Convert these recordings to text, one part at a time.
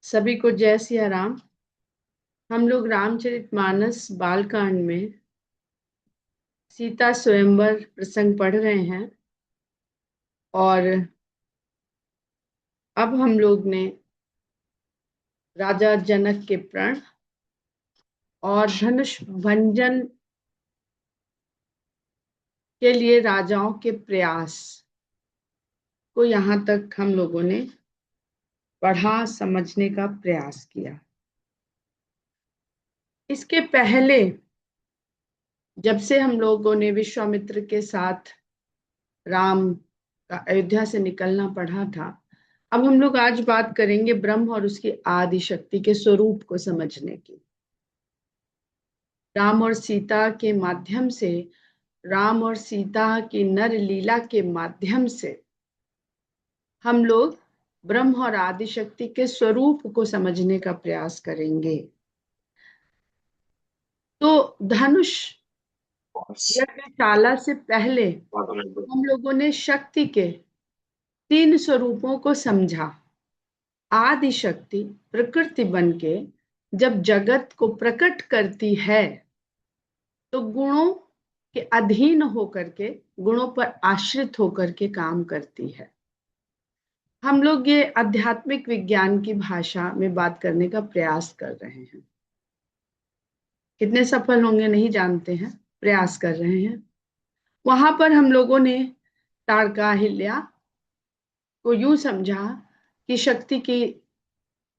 सभी को जय सिया राम। हम लोग रामचरितमानस बालकांड में सीता स्वयंवर प्रसंग पढ़ रहे हैं। और अब हम लोग ने राजा जनक के प्रण और धनुष भंजन के लिए राजाओं के प्रयास को यहाँ तक हम लोगों ने पढ़ा, समझने का प्रयास किया। इसके पहले जब से हम लोगों ने विश्वामित्र के साथ राम का अयोध्या से निकलना पढ़ा था, अब हम लोग आज बात करेंगे ब्रह्म और उसकी आदि शक्ति के स्वरूप को समझने की। राम और सीता के माध्यम से, राम और सीता की नर लीला के माध्यम से हम लोग ब्रह्म और आदि शक्ति के स्वरूप को समझने का प्रयास करेंगे। तो धनुष यज्ञशाला से पहले हम लोगों ने शक्ति के तीन स्वरूपों को समझा। आदि शक्ति प्रकृति बन के जब जगत को प्रकट करती है तो गुणों के अधीन होकर के, गुणों पर आश्रित होकर के काम करती है। हम लोग ये आध्यात्मिक विज्ञान की भाषा में बात करने का प्रयास कर रहे हैं। कितने सफल होंगे नहीं जानते हैं, प्रयास कर रहे हैं। वहां पर हम लोगों ने ताड़का अहिल्या को यूं समझा कि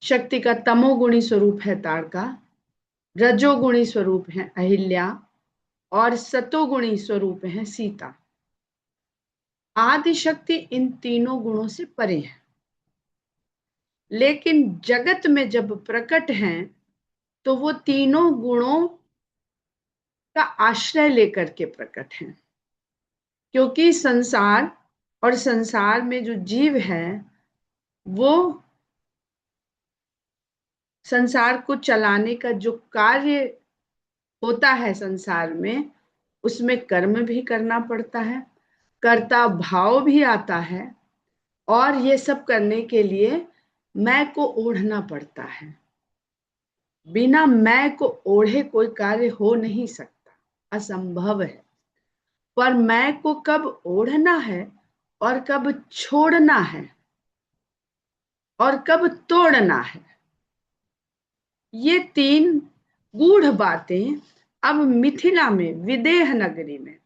शक्ति का तमोगुणी स्वरूप है ताड़का, रजोगुणी स्वरूप है अहिल्या और सतोगुणी स्वरूप है सीता। आदि शक्ति इन तीनों गुणों से परे है, लेकिन जगत में जब प्रकट हैं तो वो तीनों गुणों का आश्रय लेकर के प्रकट हैं। क्योंकि संसार और संसार में जो जीव है वो संसार को चलाने का जो कार्य होता है संसार में, उसमें कर्म भी करना पड़ता है, कर्ता भाव भी आता है, और ये सब करने के लिए मैं को ओढ़ना पड़ता है। बिना मैं को ओढ़े कोई कार्य हो नहीं सकता, असंभव है। पर मैं को कब ओढ़ना है और कब छोड़ना है और कब तोड़ना है, ये तीन गूढ़ बातें अब मिथिला में, विदेह नगरी में,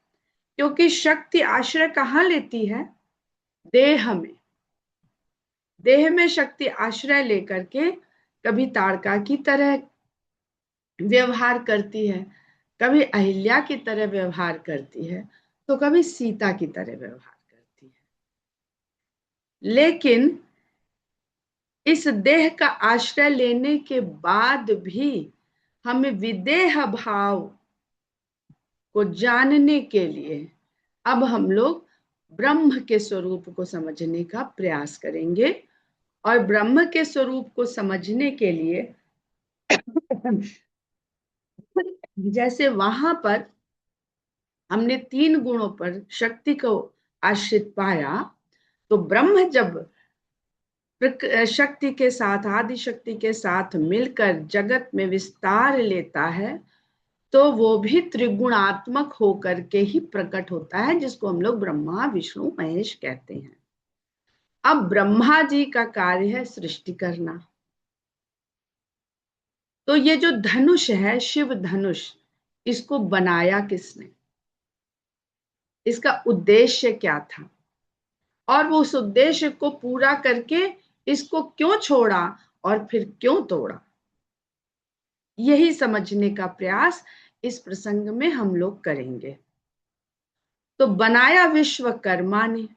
क्योंकि शक्ति आश्रय कहाँ लेती है? देह में। देह में शक्ति आश्रय लेकर के कभी ताड़का की तरह व्यवहार करती है, कभी अहिल्या की तरह व्यवहार करती है, तो कभी सीता की तरह व्यवहार करती है। लेकिन इस देह का आश्रय लेने के बाद भी हमें विदेह भाव को जानने के लिए अब हम लोग ब्रह्म के स्वरूप को समझने का प्रयास करेंगे। और ब्रह्म के स्वरूप को समझने के लिए जैसे वहां पर हमने तीन गुणों पर शक्ति को आश्रित पाया, तो ब्रह्म जब शक्ति के साथ, आदि शक्ति के साथ मिलकर जगत में विस्तार लेता है तो वो भी त्रिगुणात्मक होकर के ही प्रकट होता है, जिसको हम लोग ब्रह्मा विष्णु महेश कहते हैं। अब ब्रह्मा जी का कार्य है सृष्टि करना। तो ये जो धनुष है, शिव धनुष, इसको बनाया किसने? इसका उद्देश्य क्या था? और वो उस उद्देश्य को पूरा करके इसको क्यों छोड़ा और फिर क्यों तोड़ा, यही समझने का प्रयास इस प्रसंग में हम लोग करेंगे। तो बनाया विश्वकर्मा ने।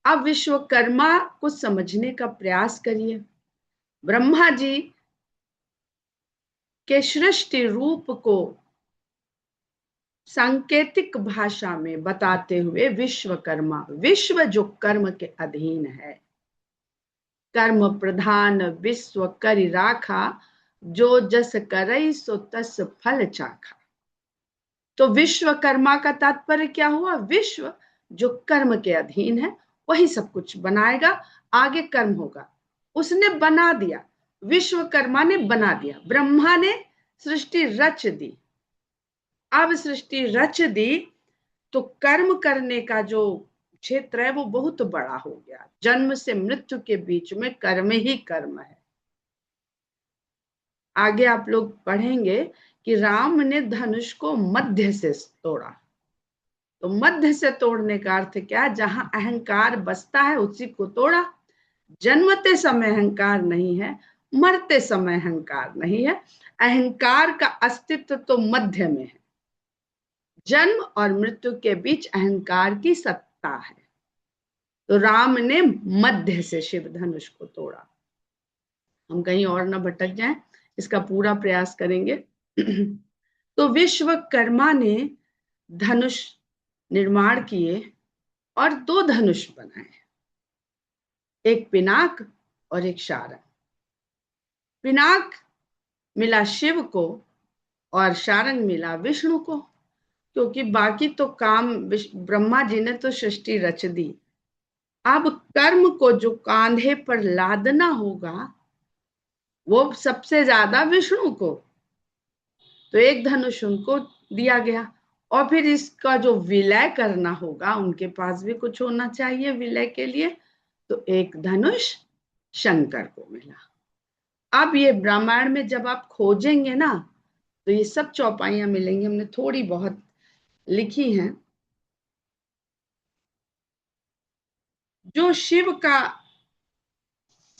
अब विश्वकर्मा को समझने का प्रयास करिए। ब्रह्मा जी के सृष्टि रूप को सांकेतिक भाषा में बताते हुए विश्वकर्मा, विश्व जो कर्म के अधीन है, कर्म प्रधान विश्व करि राखा, जो जस करई सो तस फल चाखा। तो विश्वकर्मा का तात्पर्य क्या हुआ? विश्व जो कर्म के अधीन है वही सब कुछ बनाएगा, आगे कर्म होगा। उसने बना दिया, विश्वकर्मा ने बना दिया, ब्रह्मा ने सृष्टि रच दी। अब सृष्टि रच दी तो कर्म करने का जो क्षेत्र है वो बहुत बड़ा हो गया। जन्म से मृत्यु के बीच में कर्म ही कर्म है। आगे आप लोग पढ़ेंगे कि राम ने धनुष को मध्य से तोड़ा। तो मध्य से तोड़ने का अर्थ क्या? जहां अहंकार बसता है उसी को तोड़ा। जन्मते समय अहंकार नहीं है, मरते समय अहंकार नहीं है। अहंकार का अस्तित्व तो मध्य में है। जन्म और मृत्यु के बीच अहंकार की सत्ता है। तो राम ने मध्य से शिव धनुष को तोड़ा। हम कहीं और ना भटक जाएं, इसका पूरा प्रयास करेंगे। तो विश्वकर्मा ने धनुष निर्माण किए और दो धनुष बनाए, एक पिनाक और एक शारंग। पिनाक मिला शिव को और शारंग मिला विष्णु को, क्योंकि बाकी तो काम ब्रह्मा जी ने तो सृष्टि रच दी। अब कर्म को जो कांधे पर लादना होगा वो सबसे ज्यादा विष्णु को, तो एक धनुष उनको दिया गया। और फिर इसका जो विलय करना होगा, उनके पास भी कुछ होना चाहिए विलय के लिए, तो एक धनुष शंकर को मिला। अब ये रामायण में जब आप खोजेंगे ना तो ये सब चौपाइयां मिलेंगी, हमने थोड़ी बहुत लिखी हैं। जो शिव का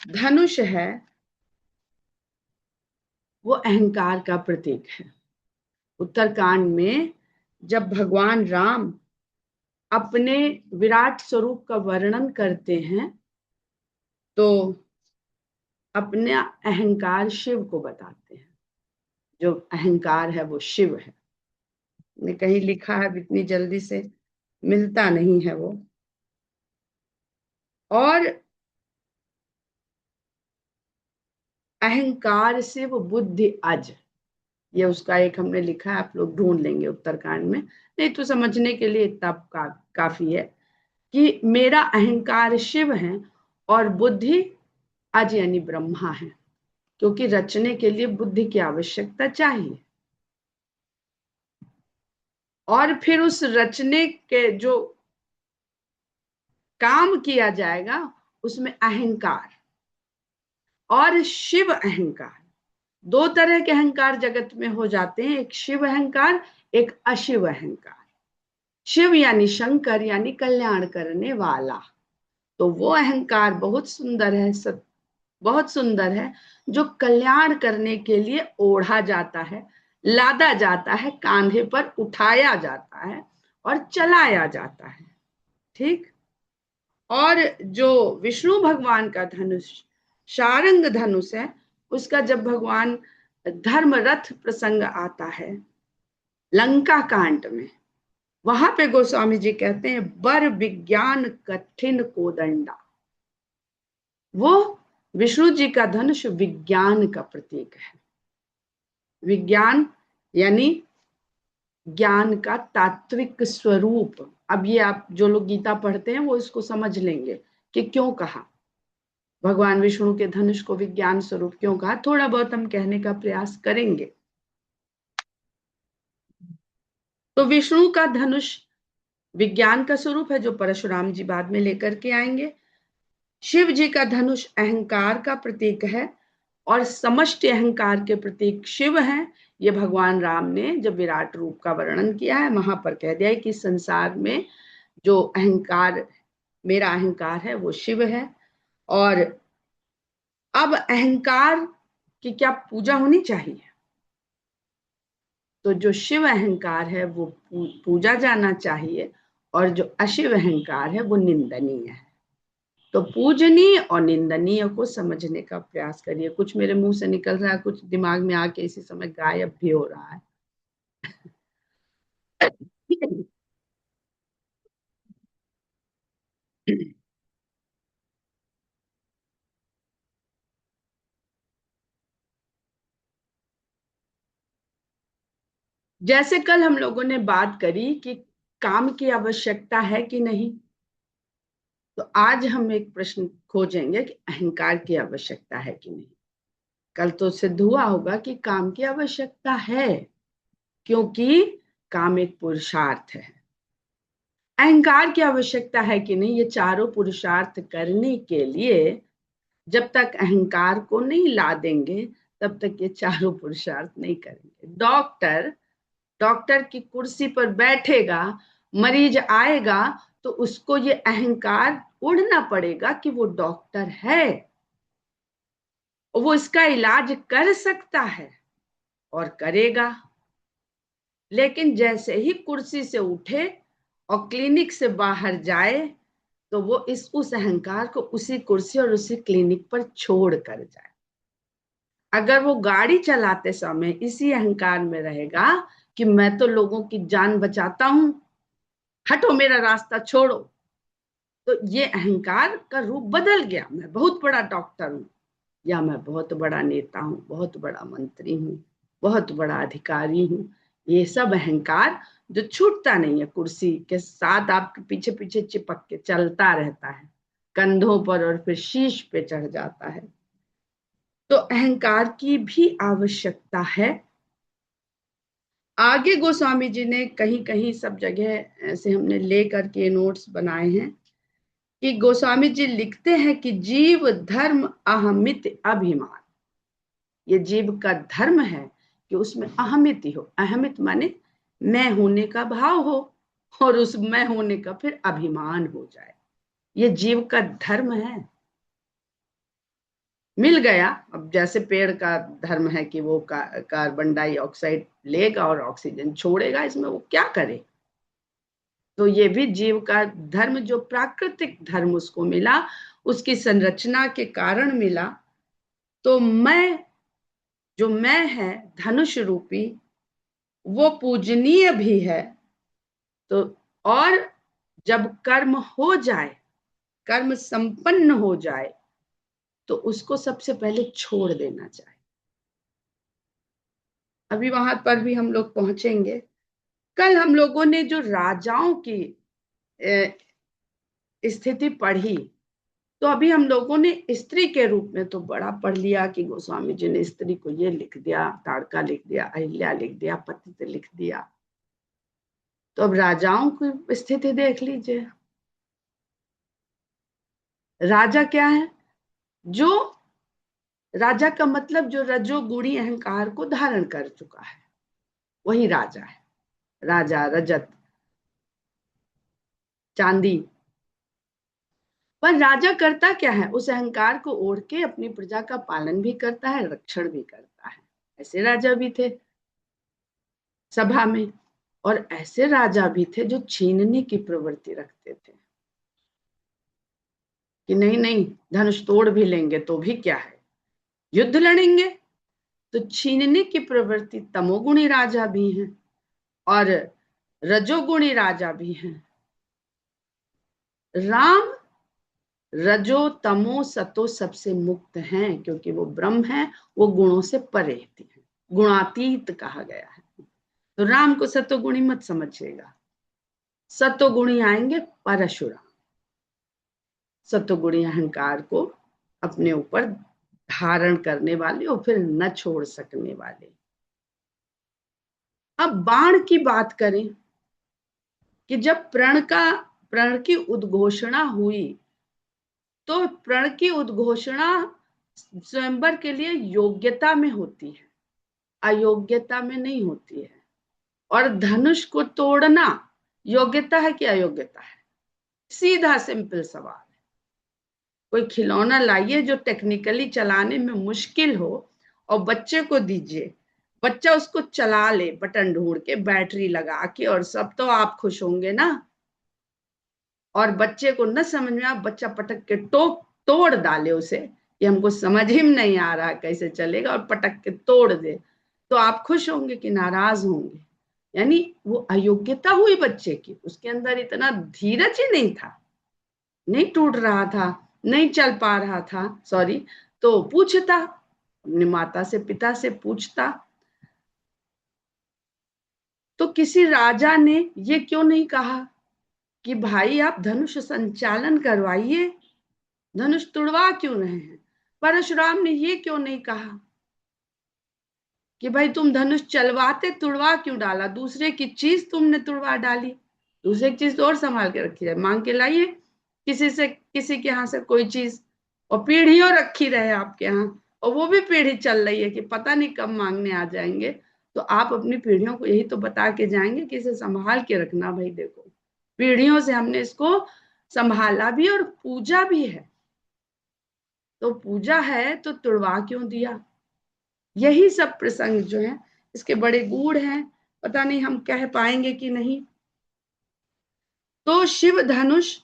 धनुष है वो अहंकार का प्रतीक है। उत्तरकांड में जब भगवान राम अपने विराट स्वरूप का वर्णन करते हैं तो अपने अहंकार शिव को बताते हैं। जो अहंकार है वो शिव है। ने कहीं लिखा है, इतनी जल्दी से मिलता नहीं है वो। और अहंकार से वो बुद्धि अज, ये उसका एक हमने लिखा है, आप लोग ढूंढ लेंगे उत्तरकांड में। नहीं तो समझने के लिए इतना काफी है कि मेरा अहंकार शिव है और बुद्धि अज यानी ब्रह्मा है, क्योंकि रचने के लिए बुद्धि की आवश्यकता चाहिए। और फिर उस रचने के जो काम किया जाएगा उसमें अहंकार और शिव अहंकार, दो तरह के अहंकार जगत में हो जाते हैं, एक शिव अहंकार, एक अशिव अहंकार। शिव यानी शंकर यानी कल्याण करने वाला, तो वो अहंकार बहुत सुंदर है, बहुत सुंदर है, जो कल्याण करने के लिए ओढ़ा जाता है, लादा जाता है, कांधे पर उठाया जाता है और चलाया जाता है। ठीक। और जो विष्णु भगवान का धनुष शारंग धनुष है, उसका जब भगवान धर्म रथ प्रसंग आता है लंका कांड में, वहां पे गोस्वामी जी कहते हैं बर विज्ञान कठिन कोदंडा। वो विष्णु जी का धनुष विज्ञान का प्रतीक है। विज्ञान यानी ज्ञान का तात्विक स्वरूप। अब ये आप जो लोग गीता पढ़ते हैं वो इसको समझ लेंगे कि क्यों कहा भगवान विष्णु के धनुष को विज्ञान स्वरूप, क्यों कहा, थोड़ा बहुत हम कहने का प्रयास करेंगे। तो विष्णु का धनुष विज्ञान का स्वरूप है, जो परशुराम जी बाद में लेकर के आएंगे। शिव जी का धनुष अहंकार का प्रतीक है और समष्टि अहंकार के प्रतीक शिव हैं। ये भगवान राम ने जब विराट रूप का वर्णन किया है वहां पर कह दिया है कि संसार में जो अहंकार, मेरा अहंकार है वो शिव है। और अब अहंकार की क्या पूजा होनी चाहिए? तो जो शिव अहंकार है वो पूजा जाना चाहिए और जो अशिव अहंकार है वो निंदनीय है। तो पूजनीय और निंदनीय को समझने का प्रयास करिए। कुछ मेरे मुंह से निकल रहा है, कुछ दिमाग में आके इसी समय गायब भी हो रहा है। जैसे कल हम लोगों ने बात करी कि काम की आवश्यकता है कि नहीं, तो आज हम एक प्रश्न खोजेंगे कि अहंकार की आवश्यकता है कि नहीं। कल तो सिद्ध हुआ होगा कि काम की आवश्यकता है, क्योंकि काम एक पुरुषार्थ है। अहंकार की आवश्यकता है कि नहीं, ये चारों पुरुषार्थ करने के लिए जब तक अहंकार को नहीं ला देंगे तब तक ये चारों पुरुषार्थ नहीं करेंगे। डॉक्टर डॉक्टर की कुर्सी पर बैठेगा, मरीज आएगा तो उसको ये अहंकार उड़ना पड़ेगा कि वो डॉक्टर है, वो इसका इलाज कर सकता है और करेगा। लेकिन जैसे ही कुर्सी से उठे और क्लिनिक से बाहर जाए तो वो उस अहंकार को उसी कुर्सी और उसी क्लिनिक पर छोड़ कर जाए। अगर वो गाड़ी चलाते समय इसी अहंकार में रहेगा कि मैं तो लोगों की जान बचाता हूं, हटो मेरा रास्ता छोड़ो, तो ये अहंकार का रूप बदल गया। मैं बहुत बड़ा डॉक्टर हूं, या मैं बहुत बड़ा नेता हूं, बहुत बड़ा मंत्री हूं, बहुत बड़ा अधिकारी हूं। ये सब अहंकार जो छूटता नहीं है, कुर्सी के साथ आपके पीछे पीछे चिपक के चलता रहता है, कंधों पर और फिर शीश पे चढ़ जाता है। तो अहंकार की भी आवश्यकता है। आगे गोस्वामी जी ने कहीं कहीं सब जगह ऐसे हमने ले करके नोट्स बनाए हैं कि गोस्वामी जी लिखते हैं कि जीव धर्म अहमित अभिमान, ये जीव का धर्म है कि उसमें अहमिति हो। अहमित माने मैं होने का भाव हो और उस मैं होने का फिर अभिमान हो जाए। ये जीव का धर्म है। मिल गया, अब जैसे पेड़ का धर्म है कि वो कार्बन डाइऑक्साइड लेगा और ऑक्सीजन छोड़ेगा, इसमें वो क्या करे। तो ये भी जीव का धर्म, जो प्राकृतिक धर्म उसको मिला, उसकी संरचना के कारण मिला। तो मैं, जो मैं है धनुष रूपी, वो पूजनीय भी है। तो और जब कर्म हो जाए, कर्म संपन्न हो जाए, तो उसको सबसे पहले छोड़ देना चाहिए। अभी वहां पर भी हम लोग पहुंचेंगे। कल हम लोगों ने जो राजाओं की स्थिति पढ़ी, तो अभी हम लोगों ने स्त्री के रूप में तो बड़ा पढ़ लिया कि गोस्वामी जी ने स्त्री को ये लिख दिया, ताड़का लिख दिया, अहिल्या लिख दिया, पतित लिख दिया। तो अब राजाओं की स्थिति देख लीजिए। राजा क्या है? जो राजा का मतलब जो रजोगुणी अहंकार को धारण कर चुका है, वही राजा है। राजा रजत, चांदी। पर राजा करता क्या है? उस अहंकार को ओढ़ के अपनी प्रजा का पालन भी करता है, रक्षण भी करता है। ऐसे राजा भी थे सभा में, और ऐसे राजा भी थे जो छीनने की प्रवृत्ति रखते थे कि नहीं नहीं, धनुष तोड़ भी लेंगे तो भी क्या है, युद्ध लड़ेंगे। तो छीनने की प्रवृत्ति तमोगुणी राजा भी हैं और रजोगुणी राजा भी हैं। राम रजो तमो सतो सबसे मुक्त हैं, क्योंकि वो ब्रह्म है, वो गुणों से परे है, गुणातीत कहा गया है। तो राम को सतोगुणी मत समझिएगा। सतोगुणी आएंगे परशुराम, सतोगुणी अहंकार को अपने ऊपर धारण करने वाले और फिर न छोड़ सकने वाले। अब बाण की बात करें कि जब प्रण की उद्घोषणा हुई, तो प्रण की उद्घोषणा स्वयंवर के लिए योग्यता में होती है, अयोग्यता में नहीं होती है। और धनुष को तोड़ना योग्यता है कि अयोग्यता है? सीधा सिंपल सवाल है। कोई खिलौना लाइए जो टेक्निकली चलाने में मुश्किल हो और बच्चे को दीजिए, बच्चा उसको चला ले बटन ढूंढ के, बैटरी लगा के, और सब, तो आप खुश होंगे ना। और बच्चे को न समझ में आ, बच्चा पटक के तोड़ डाले उसे, कि हमको समझ ही नहीं आ रहा कैसे चलेगा, और पटक के तोड़ दे, तो आप खुश होंगे कि नाराज होंगे? यानी वो अयोग्यता हुई बच्चे की, उसके अंदर इतना धीरज ही नहीं था, नहीं टूट रहा था, नहीं चल पा रहा था, सॉरी, तो पूछता, अपने माता से पिता से पूछता। तो किसी राजा ने ये क्यों नहीं कहा कि भाई आप धनुष संचालन करवाइए, धनुष तुड़वा क्यों रहे हैं? परशुराम ने ये क्यों नहीं कहा कि भाई तुम धनुष चलवाते तुड़वा क्यों डाला, दूसरे की चीज तुमने तुड़वा डाली, दूसरे की चीज तो और संभाल के रखी है, मांग के लाइए किसी से, किसी के यहाँ से कोई चीज, और पीढ़ियों रखी रहे आपके यहाँ, और वो भी पीढ़ी चल रही है कि पता नहीं कब मांगने आ जाएंगे। तो आप अपनी पीढ़ियों को यही तो बता के जाएंगे कि इसे संभाल के रखना भाई, देखो पीढ़ियों से हमने इसको संभाला भी और पूजा भी है, तो पूजा है तो तुड़वा क्यों दिया। यही सब प्रसंग जो है इसके बड़े गूढ़ हैं, पता नहीं हम कह पाएंगे कि नहीं। तो शिव धनुष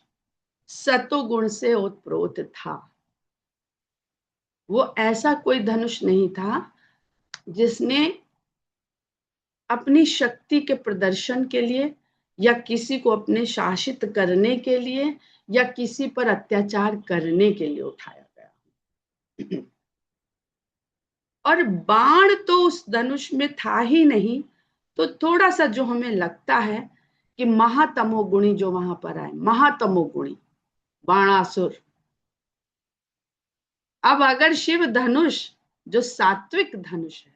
सतोगुण से ओतप्रोत था, वो ऐसा कोई धनुष नहीं था जिसने अपनी शक्ति के प्रदर्शन के लिए या किसी को अपने शासित करने के लिए या किसी पर अत्याचार करने के लिए उठाया गया। और बाण तो उस धनुष में था ही नहीं, तो थोड़ा सा जो हमें लगता है कि महातमोगुणी जो वहां पर आए, महातमोगुणी बाणासुर। अब अगर शिव धनुष जो सात्विक धनुष है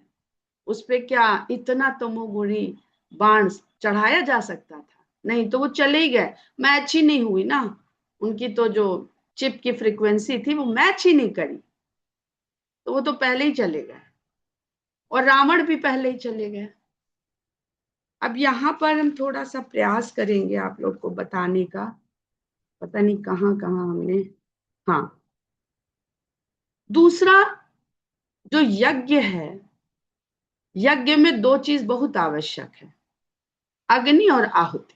उस पे क्या इतना तमोगुणी बाण चढ़ाया जा सकता था? नहीं, तो वो चले ही गए, मैच ही नहीं हुई ना, उनकी तो जो चिप की फ्रीक्वेंसी थी वो मैच ही नहीं करी, तो वो तो पहले ही चले गए, और रावण भी पहले ही चले गए। अब यहाँ पर हम थोड़ा सा प्रयास करेंगे आप लोग को बताने का, पता नहीं कहाँ कहाँ हमने, हाँ, दूसरा जो यज्ञ है, यज्ञ में दो चीज बहुत आवश्यक है, अग्नि और आहुति।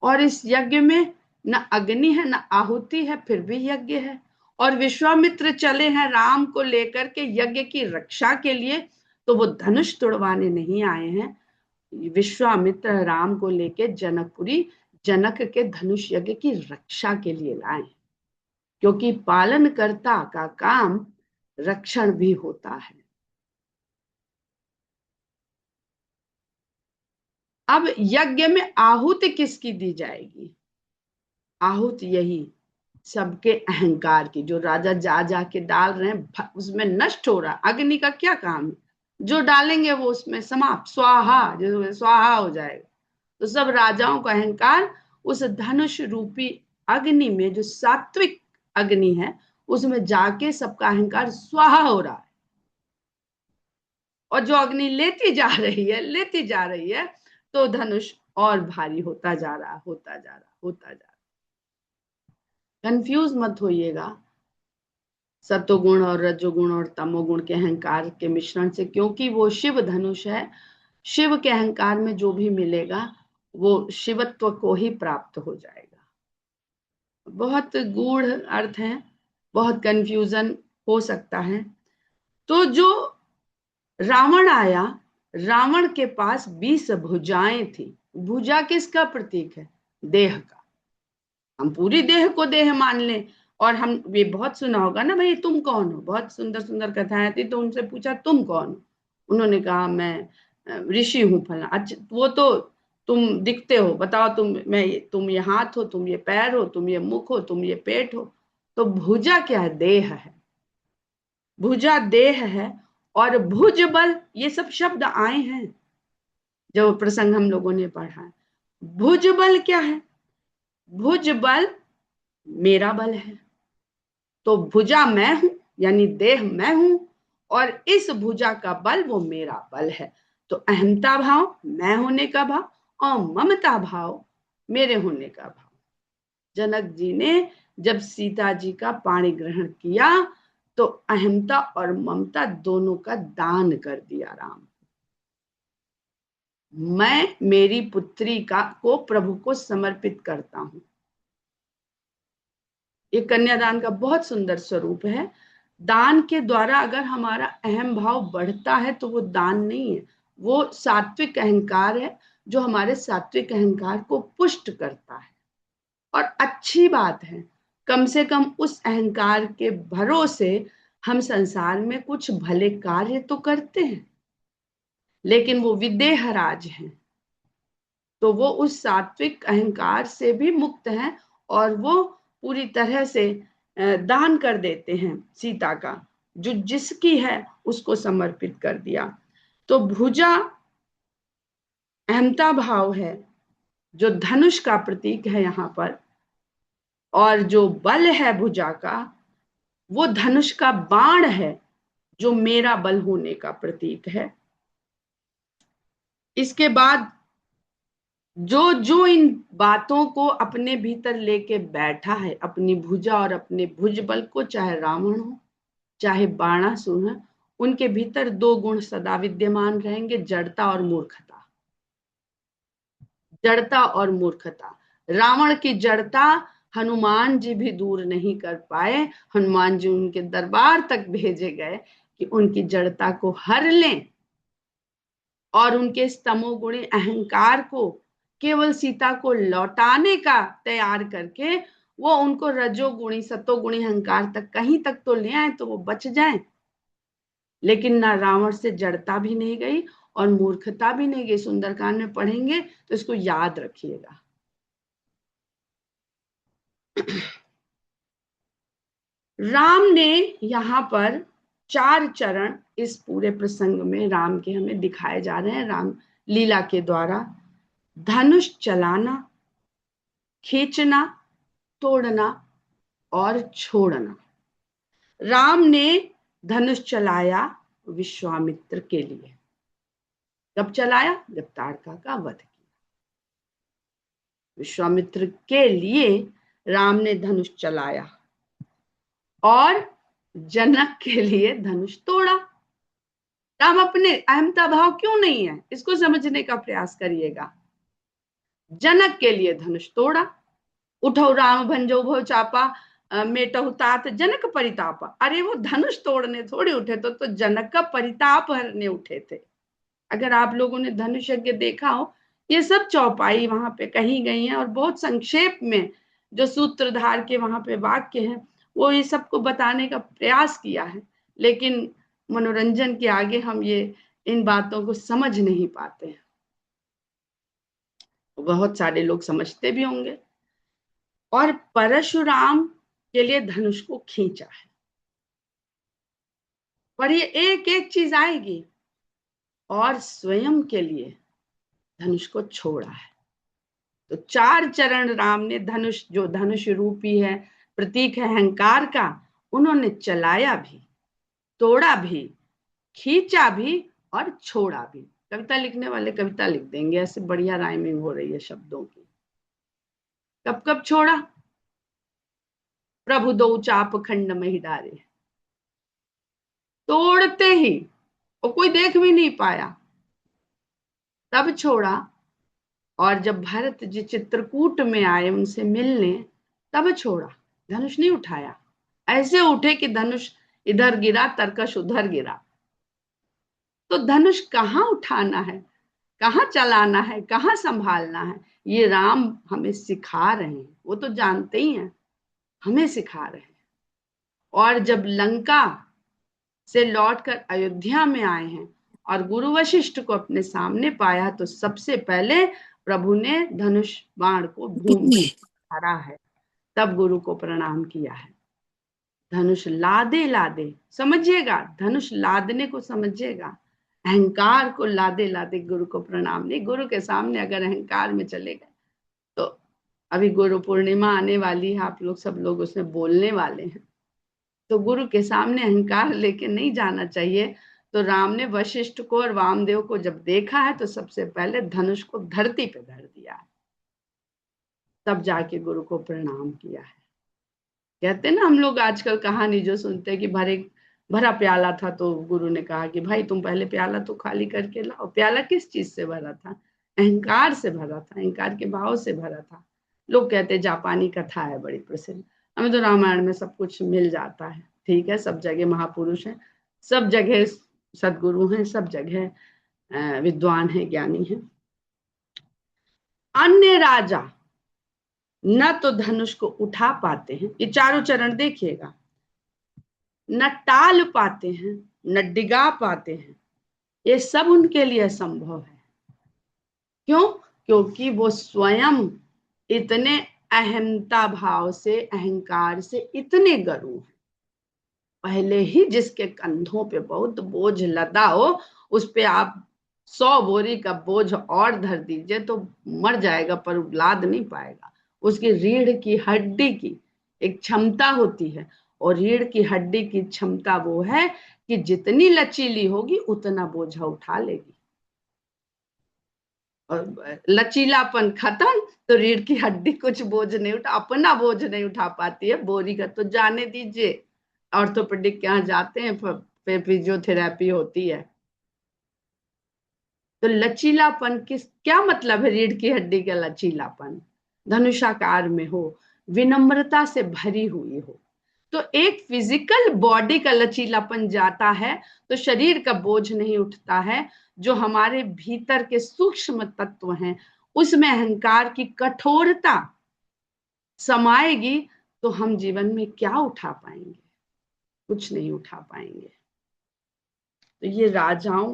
और इस यज्ञ में न अग्नि है न आहुति है, फिर भी यज्ञ है। और विश्वामित्र चले हैं राम को लेकर के यज्ञ की रक्षा के लिए, तो वो धनुष तुड़वाने नहीं आए हैं, विश्वामित्र राम को लेके जनकपुरी जनक के धनुष यज्ञ की रक्षा के लिए लाए, क्योंकि पालनकर्ता का काम रक्षण भी होता है। अब यज्ञ में आहुति किसकी दी जाएगी? आहुति यही सबके अहंकार की, जो राजा जा जा के डाल रहे हैं उसमें नष्ट हो रहा। अग्नि का क्या काम है, जो डालेंगे वो उसमें समाप्त, स्वाहा, जो स्वाहा हो जाएगा। तो सब राजाओं का अहंकार उस धनुष रूपी अग्नि में, जो सात्विक अग्नि है, उसमें जाके सबका अहंकार स्वाहा हो रहा है। और जो अग्नि लेती जा रही है, लेती जा रही है, तो धनुष और भारी होता जा रहा, होता जा रहा, होता जा रहा। कंफ्यूज मत होइएगा सतोगुण और रजोगुण और तमोगुण के अहंकार के मिश्रण से, क्योंकि वो शिव धनुष है। शिव के अहंकार में जो भी मिलेगा वो शिवत्व को ही प्राप्त हो जाएगा। बहुत गूढ़ अर्थ है, बहुत कंफ्यूजन हो सकता है। तो जो रावण आया, रावण के पास 20 भुजाएं थी। भुजा किसका प्रतीक है? देह का। हम पूरी देह को देह मान लें, और हम ये बहुत सुना होगा ना, भाई तुम कौन हो, बहुत सुंदर सुंदर कथाएं थी, तो उनसे पूछा तुम कौन हो, उन्होंने कहा मैं ऋषि हूँ फला। अच्छा, वो तो तुम दिखते हो, बताओ तुम ये हाथ हो, तुम ये पैर हो, तुम ये मुख हो, तुम ये पेट हो। तो भुजा क्या है? देह है। भुजा देह है। और भुज बल, ये सब शब्द आए हैं जो प्रसंग हम लोगों ने पढ़ा है। भुज बल क्या है? भुज बल मेरा बल है। तो भुजा मैं हूं, यानी देह मैं हूं, और इस भुजा का बल वो मेरा बल है। तो अहमता भाव मैं होने का भाव, और ममता भाव मेरे होने का भाव। जनक जी ने जब सीता जी का पाणी ग्रहण किया तो अहमता और ममता दोनों का दान कर दिया राम। मैं मेरी पुत्री का को प्रभु को समर्पित करता हूं। ये कन्यादान का बहुत सुंदर स्वरूप है। दान के द्वारा अगर हमारा अहम भाव बढ़ता है तो वो दान नहीं है, वो सात्विक अहंकार है, जो हमारे सात्विक अहंकार को पुष्ट करता है। और अच्छी बात है, कम से कम उस अहंकार के भरोसे हम संसार में कुछ भले कार्य तो करते हैं, लेकिन वो विदेह राज हैं, तो वो उस सात्विक अहंकार से भी मुक्त हैं, और वो पूरी तरह से दान कर देते हैं सीता का, जो जिसकी है उसको समर्पित कर दिया। तो भुजा अहमता भाव है जो धनुष का प्रतीक है यहाँ पर, और जो बल है भुजा का वो धनुष का बाण है जो मेरा बल होने का प्रतीक है। इसके बाद जो जो इन बातों को अपने भीतर लेके बैठा है, अपनी भुजा और अपने भुजबल को, चाहे रावण हो चाहे बाणासुर है, उनके भीतर दो गुण सदा विद्यमान रहेंगे, जड़ता और मूर्खता। जड़ता और मूर्खता, रावण की जड़ता हनुमान जी भी दूर नहीं कर पाए। हनुमान जी उनके दरबार तक भेजे गए कि उनकी जड़ता को हर लें और उनके इस तमोगुणी अहंकार को केवल सीता को लौटाने का तैयार करके वो उनको रजोगुणी सतोगुणी अहंकार तक कहीं तक तो ले आए तो वो बच जाएं। लेकिन ना रावण से जड़ता भी नहीं गई और मूर्खता भी नहीं गई। सुंदरकांड में पढ़ेंगे तो इसको याद रखिएगा। राम ने यहाँ पर 4 चरण इस पूरे प्रसंग में राम के हमें दिखाए जा रहे हैं, राम लीला के द्वारा। धनुष चलाना, खींचना, तोड़ना और छोड़ना। राम ने धनुष चलाया विश्वामित्र के लिए। कब चलाया? जब ताड़का का वध किया। विश्वामित्र के लिए राम ने धनुष चलाया और जनक के लिए धनुष तोड़ा। राम अपने अहमता भाव क्यों नहीं है, इसको समझने का प्रयास करिएगा। जनक के लिए धनुष तोड़ा। उठो राम भंजो भो चापा, मेटहु तात जनक परितापा। अरे वो धनुष तोड़ने थोड़े उठे तो जनक का परिताप हरने उठे थे। अगर आप लोगों ने धनुष यज्ञ देखा हो, ये सब चौपाई वहां पे कही गई है और बहुत संक्षेप में जो सूत्रधार के वहां पे वाक्य हैं वो ये सबको बताने का प्रयास किया है। लेकिन मनोरंजन के आगे हम ये इन बातों को समझ नहीं पाते हैं। बहुत सारे लोग समझते भी होंगे। और परशुराम के लिए धनुष को खींचा है, पर ये एक एक चीज आएगी। और स्वयं के लिए धनुष को छोड़ा है। तो 4 चरण राम ने धनुष, जो धनुष रूपी है, प्रतीक है अहंकार का, उन्होंने चलाया भी, तोड़ा भी, खींचा भी और छोड़ा भी। कविता लिखने वाले कविता लिख देंगे, ऐसे बढ़िया राइमिंग हो रही है शब्दों की। कब कब छोड़ा? प्रभु दो चाप खंड में ही डारे, तोड़ते ही, और कोई देख भी नहीं पाया, तब छोड़ा। और जब भरत जी चित्रकूट में आए उनसे मिलने, तब छोड़ा, धनुष नहीं उठाया। ऐसे उठे कि धनुष इधर गिरा, तरकश उधर गिरा। तो धनुष कहाँ उठाना है, कहाँ चलाना है, कहाँ संभालना है, ये राम हमें सिखा रहे हैं। वो तो जानते ही हैं, हमें सिखा रहे हैं। और जब लंका से लौटकर अयोध्या में आए हैं और गुरु वशिष्ठ को अपने सामने पाया, तो सबसे पहले प्रभु ने धनुष बाण को भूमि धरा है, तब गुरु को प्रणाम किया है। धनुष लादे लादे, समझिएगा, धनुष लादने को समझिएगा, अहंकार को लादे लादे गुरु को प्रणाम नहीं। गुरु के सामने अगर अहंकार में चले गए तो, अभी गुरु पूर्णिमा आने वाली है, आप लोग सब लोग उसमें बोलने वाले हैं, तो गुरु के सामने अहंकार लेके नहीं जाना चाहिए। तो राम ने वशिष्ठ को और वामदेव को जब देखा है तो सबसे पहले धनुष को धरती पे धर दिया है, तब जाके गुरु को प्रणाम किया है। कहते ना हम लोग आजकल कहानी जो सुनते हैं कि भरा प्याला था तो गुरु ने कहा कि भाई तुम पहले प्याला तो खाली करके लाओ। प्याला किस चीज से भरा था? अहंकार से भरा था, अहंकार के भाव से भरा था। लोग कहते जापानी कथा है बड़ी प्रसिद्ध, हमें तो रामायण में सब कुछ मिल जाता है। ठीक है, सब जगह महापुरुष हैं, सब जगह सदगुरु हैं, सब जगह विद्वान हैं, ज्ञानी हैं। अन्य राजा न तो धनुष को उठा पाते हैं, ये चारों चरण देखिएगा, न टाल पाते हैं, न डिगा पाते हैं। ये सब उनके लिए असंभव है। क्यों? क्योंकि वो स्वयं इतने अहमता भाव से, अहंकार से इतने गरु हैं। पहले ही जिसके कंधों पे बहुत बोझ लदा हो उस पे आप 100 बोरी का बोझ और धर दीजिए तो मर जाएगा पर लाद नहीं पाएगा। उसकी रीढ़ की हड्डी की एक क्षमता होती है, और रीढ़ की हड्डी की क्षमता वो है कि जितनी लचीली होगी उतना बोझा उठा लेगी। और लचीलापन खत्म तो रीढ़ की हड्डी कुछ बोझ नहीं उठा, अपना बोझ नहीं उठा पाती है, बोरी का तो जाने दीजिए। ऑर्थोपेडिक के यहाँ जाते हैं, फिर फिजियोथेरेपी होती है। तो लचीलापन क्या मतलब है? रीढ़ की हड्डी का लचीलापन धनुषाकार में हो, विनम्रता से भरी हुई हो। तो एक फिजिकल बॉडी का लचीलापन जाता है तो शरीर का बोझ नहीं उठता है। जो हमारे भीतर के सूक्ष्म तत्व हैं उसमें अहंकार की कठोरता समाएगी तो हम जीवन में क्या उठा पाएंगे? कुछ नहीं उठा पाएंगे। तो ये राजाओं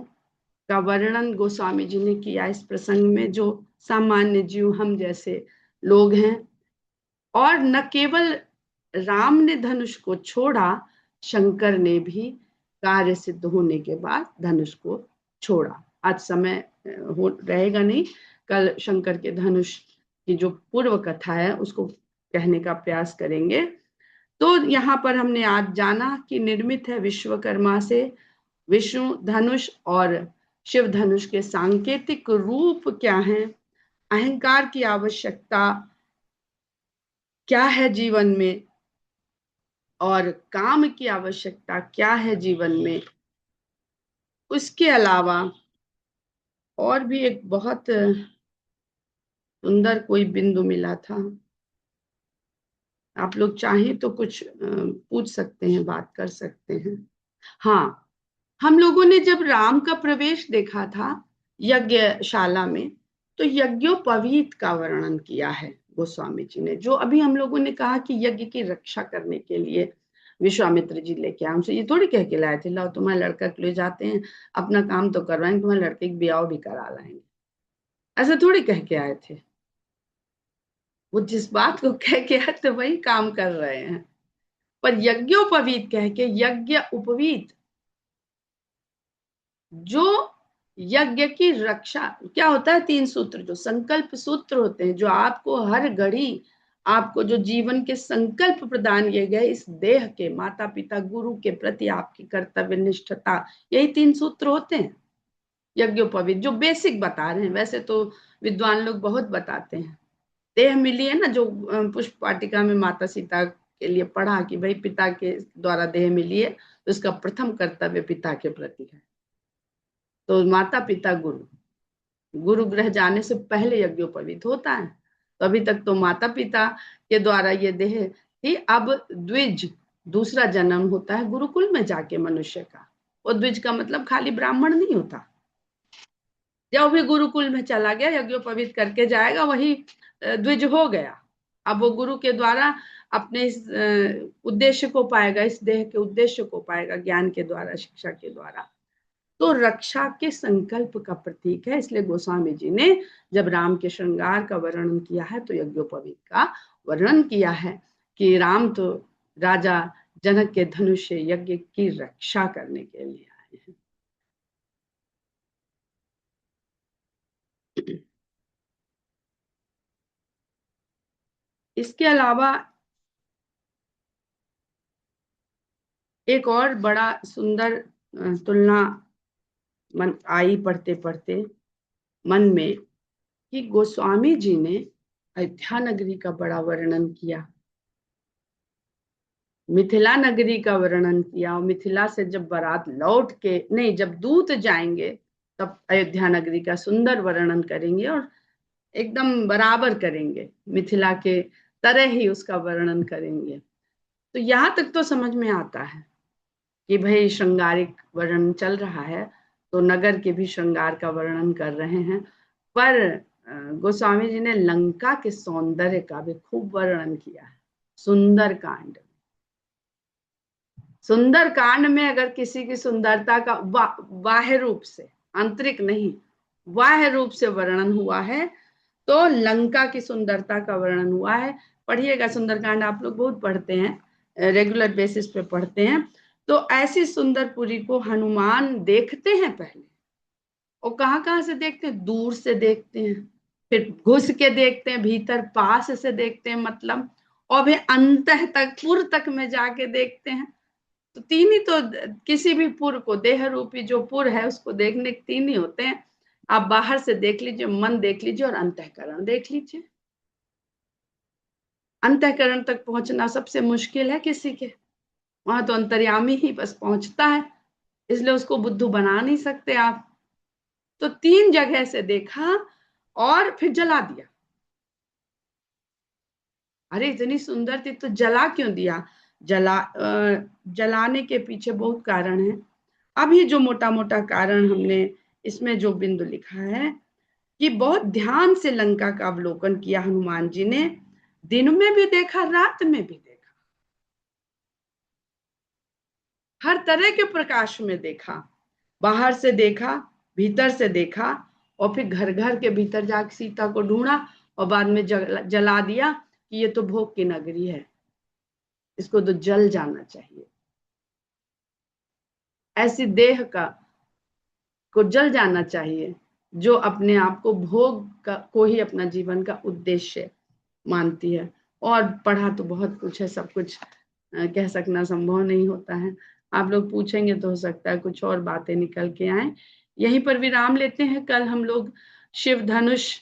का वर्णन गोस्वामी जी ने किया इस प्रसंग में, जो सामान्य जीव हम जैसे लोग हैं। और न केवल राम ने धनुष को छोड़ा, शंकर ने भी कार्य सिद्ध होने के बाद धनुष को छोड़ा। आज समय हो रहेगा नहीं, कल शंकर के धनुष की जो पूर्व कथा है उसको कहने का प्रयास करेंगे। तो यहाँ पर हमने आज जाना कि निर्मित है विश्वकर्मा से। विष्णु धनुष और शिव धनुष के सांकेतिक रूप क्या हैं, अहंकार की आवश्यकता क्या है जीवन में, और काम की आवश्यकता क्या है जीवन में। उसके अलावा और भी एक बहुत सुंदर कोई बिंदु मिला था, आप लोग चाहें तो कुछ पूछ सकते हैं, बात कर सकते हैं। हाँ, हम लोगों ने जब राम का प्रवेश देखा था यज्ञशाला में, तो यज्ञोपवीत का वर्णन किया है गोस्वामी जी ने। जो अभी हम लोगों ने कहा कि यज्ञ की रक्षा करने के लिए विश्वामित्र जी लेके आए, उनसे ये थोड़ी कह के लाए थे लाओ तुम्हारे लड़का के ले जाते हैं, अपना काम तो करवाएंगे, तुम्हारे लड़के की ब्याह भी करा लाएंगे, ऐसा थोड़ी कह के आए थे। वो जिस बात को कह के आए थे वही काम कर रहे हैं। पर यज्ञोपवीत कह के, यज्ञ उपवीत, जो यज्ञ की रक्षा क्या होता है, 3 सूत्र जो संकल्प सूत्र होते हैं, जो आपको हर घड़ी आपको जो जीवन के संकल्प प्रदान किए गए इस देह के, माता पिता गुरु के प्रति आपकी कर्तव्य निष्ठता, यही 3 सूत्र होते हैं यज्ञोपवीत, जो बेसिक बता रहे हैं। वैसे तो विद्वान लोग बहुत बताते हैं। देह मिली है ना, जो पुष्प वाटिका में माता सीता के लिए पढ़ा कि भाई पिता के द्वारा देह मिली है तो उसका प्रथम कर्तव्य पिता के प्रति है। तो माता पिता गुरु, गुरु गृह जाने से पहले यज्ञोपवीत होता है। तो अभी तक तो माता पिता के द्वारा ये देह थी। अब द्विज, दूसरा जन्म होता है गुरुकुल में जाके मनुष्य का। वो द्विज का मतलब खाली ब्राह्मण नहीं होता, जो भी गुरुकुल में चला गया यज्ञोपवीत करके जाएगा वही द्विज हो गया। अब वो गुरु के द्वारा अपने इस उद्देश्य को पाएगा, इस देह के उद्देश्य को पाएगा ज्ञान के द्वारा, शिक्षा के द्वारा। तो रक्षा के संकल्प का प्रतीक है। इसलिए गोस्वामी जी ने जब राम के श्रृंगार का वर्णन किया है तो यज्ञोपवीत का वर्णन किया है कि राम तो राजा जनक के धनुष से यज्ञ की रक्षा करने के लिए आए हैं। इसके अलावा एक और बड़ा सुंदर तुलना मन आई पढ़ते पढ़ते मन में, कि गोस्वामी जी ने अयोध्या नगरी का बड़ा वर्णन किया, मिथिला नगरी का वर्णन किया। और मिथिला से जब बारात लौट के, नहीं, जब दूत जाएंगे तब अयोध्या नगरी का सुंदर वर्णन करेंगे और एकदम बराबर करेंगे, मिथिला के तरह ही उसका वर्णन करेंगे। तो यहाँ तक तो समझ में आता है कि भाई श्रृंगारिक वर्णन चल रहा है तो नगर के भी श्रृंगार का वर्णन कर रहे हैं। पर गोस्वामी जी ने लंका के सौंदर्य का भी खूब वर्णन किया है सुंदर कांड। सुंदर कांड में अगर किसी की सुंदरता का बाह्य रूप से, आंतरिक नहीं, बाह्य रूप से वर्णन हुआ है तो लंका की सुंदरता का वर्णन हुआ है। पढ़िएगा सुंदरकांड, आप लोग बहुत पढ़ते हैं, रेगुलर बेसिस पे पढ़ते हैं। तो ऐसी सुंदर पुरी को हनुमान देखते हैं पहले, और कहाँ कहाँ से देखते हैं, दूर से देखते हैं, फिर घुस के देखते हैं, भीतर पास से देखते हैं मतलब, और फिर अंत तक पुर तक में जाके देखते हैं। तो तीन ही तो, किसी भी पुर को, देह रूपी जो पुर है उसको देखने के तीन ही होते हैं। आप बाहर से देख लीजिए, मन देख लीजिए, और अंतःकरण देख लीजिए। अंतःकरण तक पहुंचना सबसे मुश्किल है किसी के, वहां तो अंतर्यामी ही बस पहुंचता है, इसलिए उसको बुद्धू बना नहीं सकते आप। तो तीन जगह से देखा और फिर जला दिया। अरे इतनी सुंदर थी तो जला क्यों दिया? जलाने के पीछे बहुत कारण है। अभी जो मोटा मोटा कारण हमने इसमें जो बिंदु लिखा है, कि बहुत ध्यान से लंका का अवलोकन किया हनुमान जी ने, दिन में भी देखा, रात में भी देखा, हर तरह के प्रकाश में देखा, बाहर से देखा, भीतर से देखा, और फिर घर घर के भीतर जाके सीता को ढूंढा, और बाद में जला दिया कि ये तो भोग की नगरी है, इसको तो जल जाना चाहिए। ऐसी देह का को जल जाना चाहिए जो अपने आप को भोग को ही अपना जीवन का उद्देश्य मानती है। और पढ़ा तो बहुत कुछ है, सब कुछ कह सकना संभव नहीं होता है। आप लोग पूछेंगे तो हो सकता है कुछ और बातें निकल के आए। यहीं पर विराम लेते हैं। कल हम लोग शिव धनुष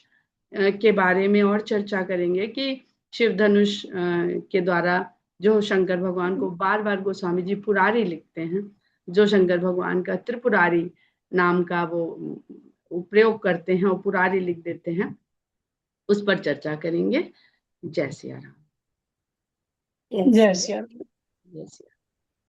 के बारे में और चर्चा करेंगे कि शिव धनुष के द्वारा जो शंकर भगवान को बार बार गोस्वामी जी पुरारी लिखते हैं, जो शंकर भगवान का त्रिपुरारी नाम का वो प्रयोग करते हैं और पुरारी लिख देते हैं, उस पर चर्चा करेंगे। जय सिया राम। जय श्री राम। जय सिया।